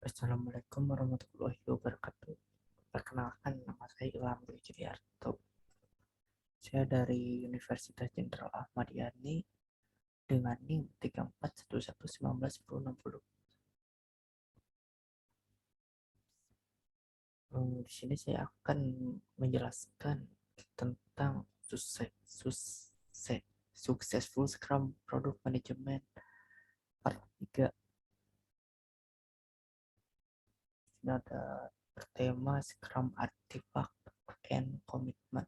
Assalamualaikum warahmatullahi wabarakatuh. Perkenalkan, nama saya Ilham Dwi Juliarto. Saya dari Universitas Jenderal Ahmad Yani dengan NIM 3411191060. Di sini saya akan menjelaskan tentang successful Scrum Product Management part 3. Ini ada bertema Scrum Artifact and Commitment.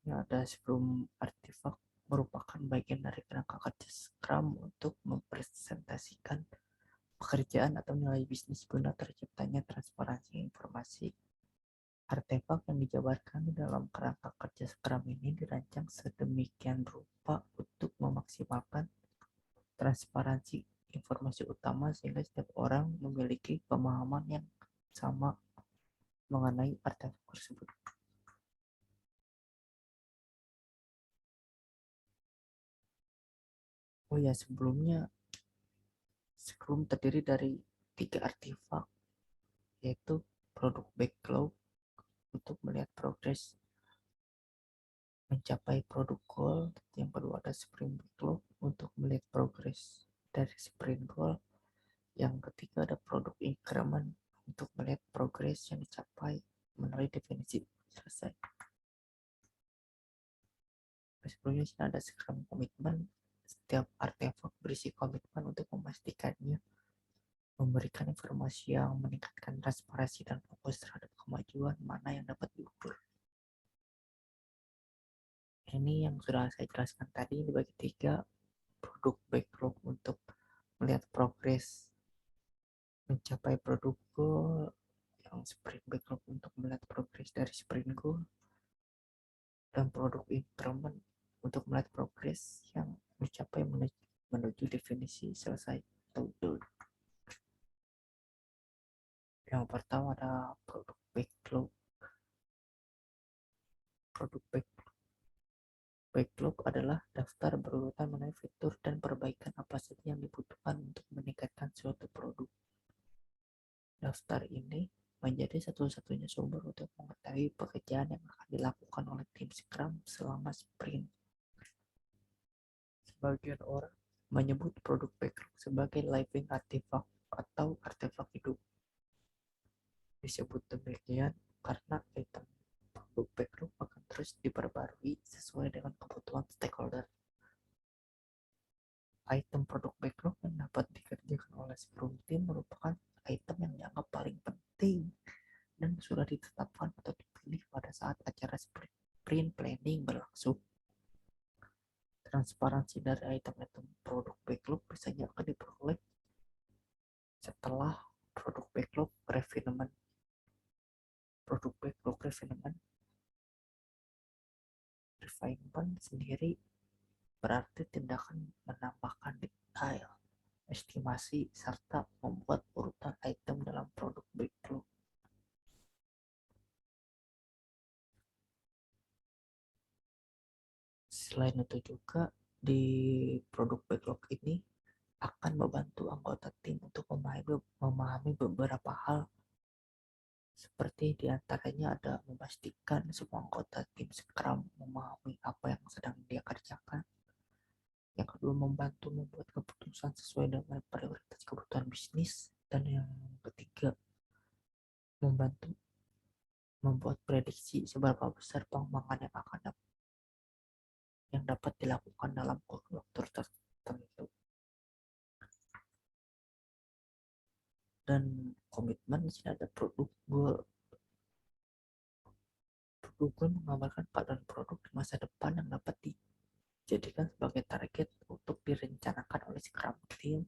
Yang ada sebelum artefak merupakan bagian dari kerangka kerja Scrum untuk mempresentasikan pekerjaan atau nilai bisnis guna terciptanya transparansi informasi. Artefak yang dijabarkan dalam kerangka kerja Scrum ini dirancang sedemikian rupa untuk memaksimalkan transparansi informasi utama sehingga setiap orang memiliki pemahaman yang sama mengenai artefak tersebut. Oh ya, sebelumnya Scrum terdiri dari 3 artefak, yaitu produk backlog untuk melihat progres mencapai produk goal. Yang kedua ada sprint backlog untuk melihat progres dari sprint goal. Yang ketiga ada produk increment untuk melihat progres yang dicapai melalui definisi selesai. Sebelumnya ada Scrum komitmen. Setiap artefak berisi komitmen untuk memastikannya memberikan informasi yang meningkatkan transparansi dan fokus terhadap kemajuan mana yang dapat diukur. Ini yang sudah saya jelaskan tadi dibagi 3. Produk backlog untuk melihat progres mencapai produk goal, yang sprint backlog untuk melihat progres dari sprint goal, dan produk increment untuk melihat progres yang mencapai menuju definisi selesai. Yang pertama ada produk backlog. Produk backlog adalah daftar berurutan mengenai fitur dan perbaikan apa saja yang dibutuhkan untuk meningkatkan suatu produk. Daftar ini menjadi satu-satunya sumber untuk mengetahui pekerjaan yang akan dilakukan oleh tim Scrum selama sprint. Sebagian orang menyebut produk backlog sebagai living artifact atau artefak hidup. Disebut demikian karena item produk backlog akan terus diperbarui sesuai dengan kebutuhan stakeholder. Item produk backlog yang dapat dikerjakan oleh Scrum Team merupakan item yang dianggap paling penting dan sudah ditetapkan atau dipilih pada saat acara sprint planning berlangsung. Transparansi dari item-item produk backlog biasanya akan diperoleh setelah produk backlog refinement. Produk backlog refinement sendiri berarti tindakan menambahkan detail, estimasi, serta membuat urutan item dalam produk backlog. Selain itu juga di produk backlog ini akan membantu anggota tim untuk memahami beberapa hal, seperti diantaranya ada memastikan semua anggota tim Scrum memahami apa yang sedang dia kerjakan. Yang kedua, membantu membuat keputusan sesuai dengan prioritas kebutuhan bisnis. Dan yang ketiga, membantu membuat prediksi seberapa besar pengembangan yang dapat dilakukan dalam kurun waktu tertentu. Dan komitmen di sini ada produk goal. Produk goal menggambarkan keadaan produk di masa depan yang dapat dijadikan sebagai target untuk direncanakan oleh Scrum Team.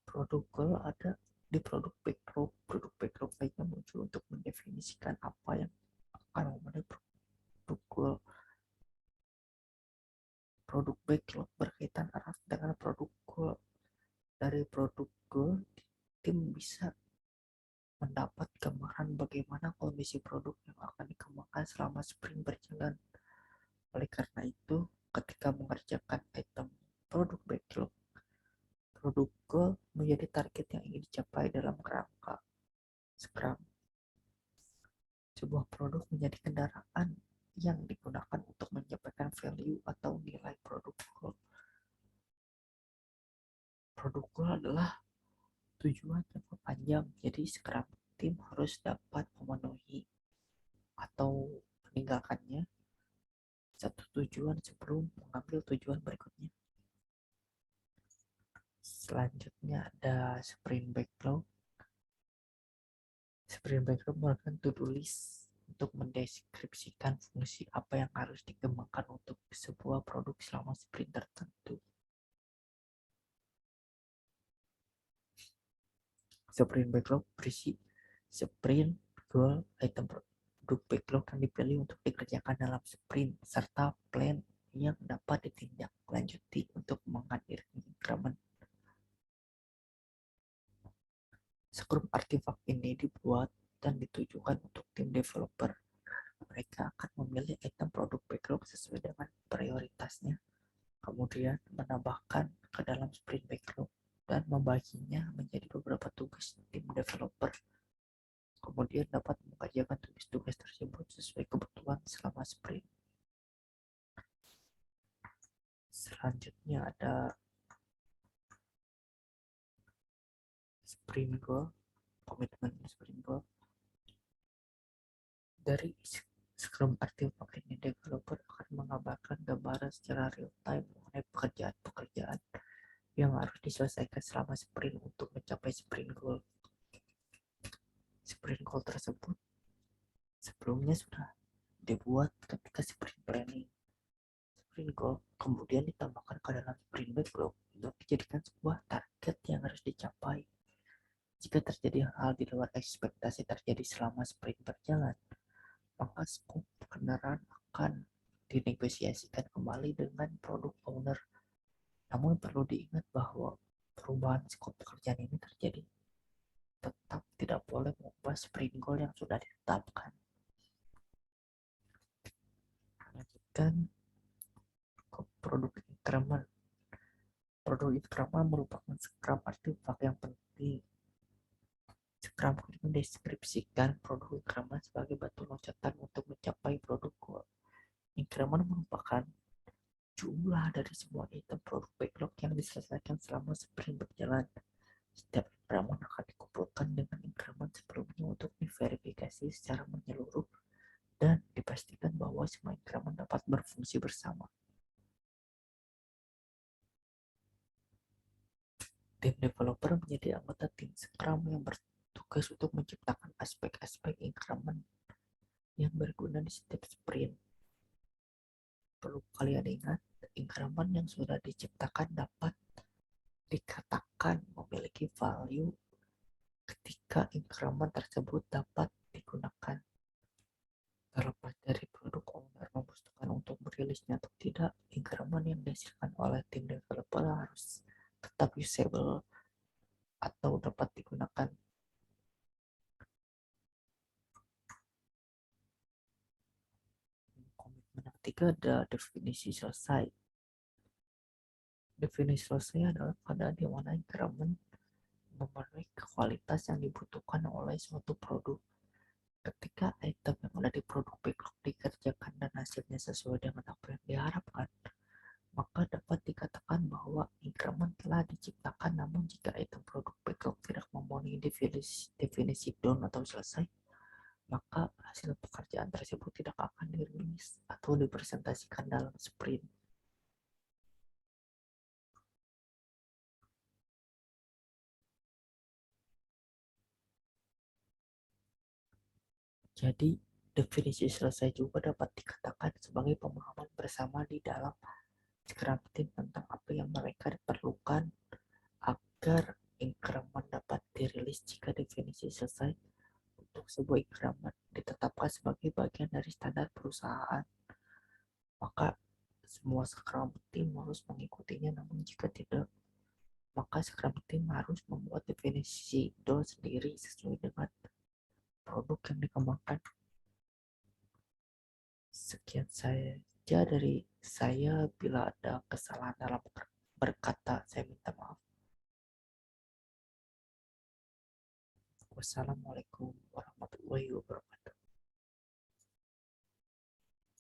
Produk goal ada di produk backlog. Produk backlog lainnya muncul untuk mendefinisikan apa yang akan memenuhi produk goal. Produk backlog berkaitan erat dengan produk goal. Dari produk goal, tim bisa mendapat gambaran bagaimana kondisi produk yang akan dikembangkan selama sprint berjalan. Oleh karena itu, ketika mengerjakan item produk backlog, produk goal menjadi target yang ingin dicapai dalam kerangka Scrum. Sebuah produk menjadi kendaraan yang digunakan untuk menyampaikan value atau nilai produk goal. Produk goal adalah tujuan jangka panjang, jadi Scrum tim harus dapat memenuhi atau meninggalkannya satu tujuan sebelum mengambil tujuan berikutnya. Selanjutnya ada sprint backlog. Sprint backlog merupakan to-do list untuk mendeskripsikan fungsi apa yang harus dikembangkan untuk sebuah produk selama sprint tertentu. Sprint backlog berisi sprint goal item produk backlog yang dipilih untuk dikerjakan dalam sprint serta plan yang dapat ditindaklanjuti untuk mengakhiri increment. Scrum artifact ini dibuat dan ditujukan untuk tim developer. Mereka akan memilih item produk backlog sesuai dengan prioritasnya, kemudian menambahkan ke dalam sprint backlog dan membaginya menjadi beberapa tugas tim developer. Kemudian dapat mengerjakan tugas-tugas tersebut sesuai kebutuhan selama sprint. Selanjutnya ada sprint goal, komitmen sprint goal. Dari Scrum Artifact ini, developer akan mengabarkan gambaran secara real time mengenai pekerjaan-pekerjaan yang harus diselesaikan selama sprint untuk mencapai sprint goal. Sprint goal tersebut sebelumnya sudah dibuat ketika sprint planning. Sprint goal kemudian ditambahkan ke dalam sprint backlog untuk dijadikan sebuah target yang harus dicapai. Jika terjadi hal di luar ekspektasi terjadi selama sprint berjalan, maka skop kendaraan akan dinegosiasikan kembali dengan produk owner. Namun perlu diingat bahwa perubahan skop pekerjaan ini terjadi tetap tidak boleh mengubah sprint goal yang sudah ditetapkan. Lanjutkan ke produk increment. Produk increment merupakan Scrum artifact yang penting. Scrum mendeskripsikan produk increment sebagai batu loncatan untuk mencapai produk goal. Increment merupakan jumlah dari semua item produk backlog yang diselesaikan selama sprint berjalan. Setiap increment akan dikumpulkan dengan increment sebelumnya untuk diverifikasi secara menyeluruh dan dipastikan bahwa semua increment dapat berfungsi bersama. Tim developer menjadi anggota tim Scrum yang bertugas untuk menciptakan aspek-aspek increment yang berguna di setiap sprint. Perlu kalian ingat, increment yang sudah diciptakan dapat dikatakan memiliki value ketika increment tersebut dapat digunakan. Terlepas dari produk owner memutuskan untuk merilisnya atau tidak, increment yang dihasilkan oleh tim developer harus tetap usable atau dapat digunakan. Komitmen yang ketiga ada definisi selesai. Definisi selesai adalah keadaan di mana increment memenuhi kualitas yang dibutuhkan oleh suatu produk. Ketika item yang ada di produk backlog dikerjakan dan hasilnya sesuai dengan apa yang diharapkan, maka dapat dikatakan bahwa increment telah diciptakan. Namun jika item produk backlog tidak memenuhi definisi done atau selesai, maka hasil pekerjaan tersebut tidak akan dirilis atau dipresentasikan dalam sprint. Jadi, definisi selesai juga dapat dikatakan sebagai pemahaman bersama di dalam Scrum Team tentang apa yang mereka perlukan agar increment dapat dirilis. Jika definisi selesai untuk sebuah increment ditetapkan sebagai bagian dari standar perusahaan, maka semua Scrum Team harus mengikutinya. Namun jika tidak, maka Scrum Team harus membuat definisi DOL sendiri sesuai dengan produk yang dikembangkan. Sekian saja dari saya. Bila ada kesalahan dalam berkata, saya minta maaf. Wassalamualaikum warahmatullahi wabarakatuh.